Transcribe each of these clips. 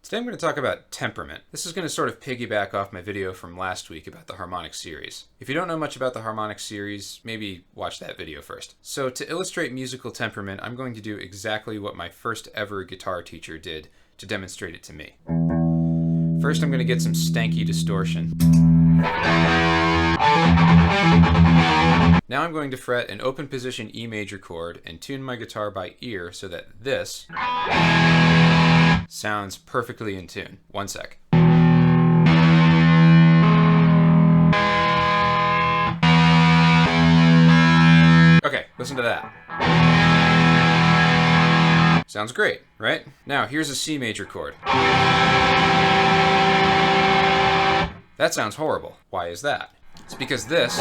Today I'm going to talk about temperament. This is going to sort of piggyback off my video from last week about the harmonic series. If you don't know much about the harmonic series, maybe watch that video first. So to illustrate musical temperament, I'm going to do exactly what my first ever guitar teacher did to demonstrate it to me. First, I'm going to get some stanky distortion. Now I'm going to fret an open position E major chord and tune my guitar by ear so that this sounds perfectly in tune. One sec. Okay, listen to that. Sounds great, right? Now here's a C major chord. That sounds horrible. Why is that? It's because this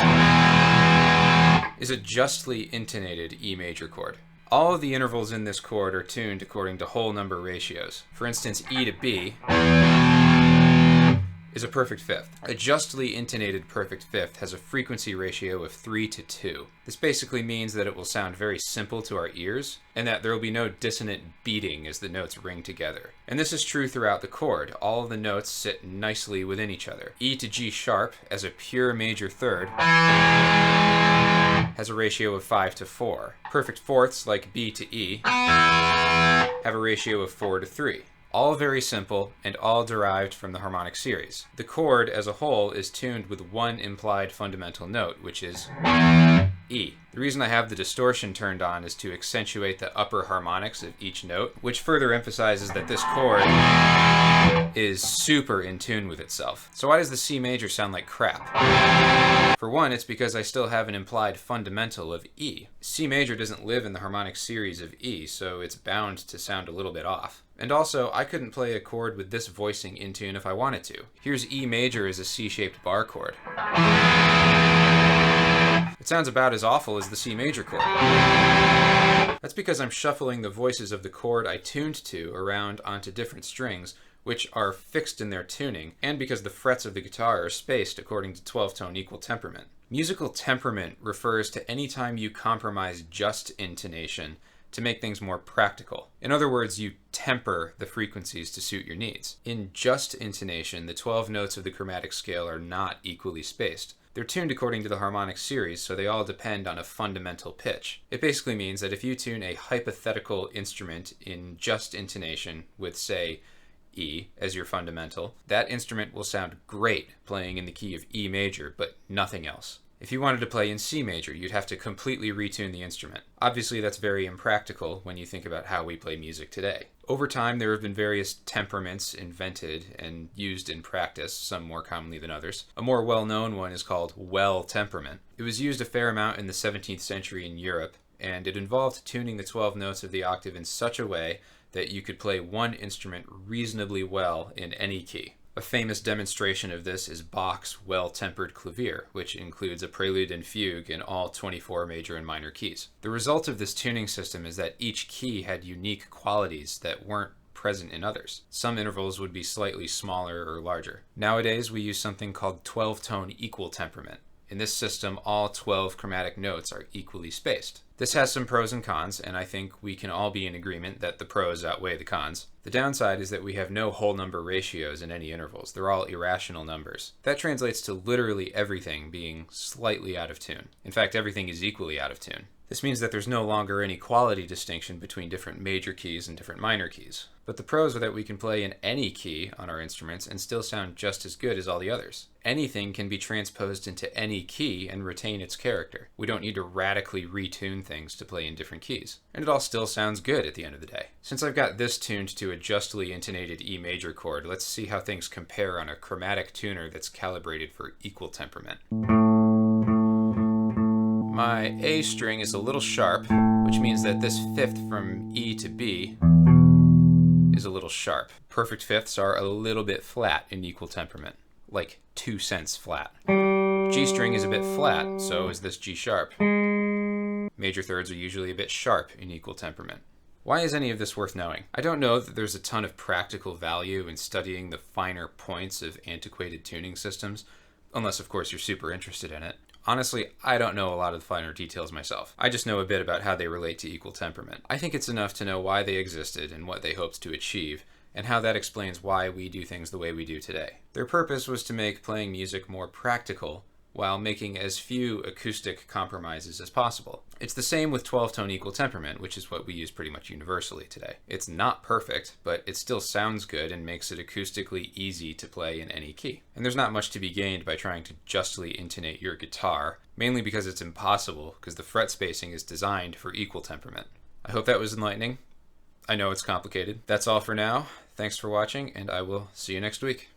is a justly intonated E major chord. All of the intervals in this chord are tuned according to whole number ratios. For instance, E to B is a perfect fifth. A justly intonated perfect fifth has a frequency ratio of 3:2. This basically means that it will sound very simple to our ears, and that there will be no dissonant beating as the notes ring together. And this is true throughout the chord. All of the notes sit nicely within each other. E to G sharp, as a pure major third, has a ratio of 5:4. Perfect fourths, like B to E, have a ratio of 4:3. All very simple and all derived from the harmonic series. The chord as a whole is tuned with one implied fundamental note, which is E. The reason I have the distortion turned on is to accentuate the upper harmonics of each note, which further emphasizes that this chord is super in tune with itself. So why does the C major sound like crap? For one, it's because I still have an implied fundamental of E. C major doesn't live in the harmonic series of E, so it's bound to sound a little bit off. And also, I couldn't play a chord with this voicing in tune if I wanted to. Here's E major as a C-shaped bar chord. It sounds about as awful as the C major chord. That's because I'm shuffling the voices of the chord I tuned to around onto different strings, which are fixed in their tuning, and because the frets of the guitar are spaced according to 12-tone equal temperament. Musical temperament refers to any time you compromise just intonation to make things more practical. In other words, you temper the frequencies to suit your needs. In just intonation, the 12 notes of the chromatic scale are not equally spaced. They're tuned according to the harmonic series, so they all depend on a fundamental pitch. It basically means that if you tune a hypothetical instrument in just intonation with, say, E as your fundamental, that instrument will sound great playing in the key of E major, but nothing else. If you wanted to play in C major, you'd have to completely retune the instrument. Obviously, that's very impractical when you think about how we play music today. Over time, there have been various temperaments invented and used in practice, some more commonly than others. A more well-known one is called well temperament. It was used a fair amount in the 17th century in Europe, and it involved tuning the 12 notes of the octave in such a way that you could play one instrument reasonably well in any key. A famous demonstration of this is Bach's well-tempered clavier, which includes a prelude and fugue in all 24 major and minor keys. The result of this tuning system is that each key had unique qualities that weren't present in others. Some intervals would be slightly smaller or larger. Nowadays, we use something called 12-tone equal temperament. In this system, all 12 chromatic notes are equally spaced. This has some pros and cons, and I think we can all be in agreement that the pros outweigh the cons. The downside is that we have no whole number ratios in any intervals. They're all irrational numbers. That translates to literally everything being slightly out of tune. In fact, everything is equally out of tune. This means that there's no longer any quality distinction between different major keys and different minor keys. But the pros are that we can play in any key on our instruments and still sound just as good as all the others. Anything can be transposed into any key and retain its character. We don't need to radically retune things to play in different keys. And it all still sounds good at the end of the day. Since I've got this tuned to a justly intonated E major chord, let's see how things compare on a chromatic tuner that's calibrated for equal temperament. My A string is a little sharp, which means that this fifth from E to B is a little sharp. Perfect fifths are a little bit flat in equal temperament, like 2 cents flat. G string is a bit flat, so is this G sharp. Major thirds are usually a bit sharp in equal temperament. Why is any of this worth knowing? I don't know that there's a ton of practical value in studying the finer points of antiquated tuning systems, unless of course you're super interested in it. Honestly, I don't know a lot of the finer details myself. I just know a bit about how they relate to equal temperament. I think it's enough to know why they existed and what they hoped to achieve, and how that explains why we do things the way we do today. Their purpose was to make playing music more practical, while making as few acoustic compromises as possible. It's the same with 12-tone equal temperament, which is what we use pretty much universally today. It's not perfect, but it still sounds good and makes it acoustically easy to play in any key. And there's not much to be gained by trying to justly intonate your guitar, mainly because it's impossible, because the fret spacing is designed for equal temperament. I hope that was enlightening. I know it's complicated. That's all for now. Thanks for watching, and I will see you next week.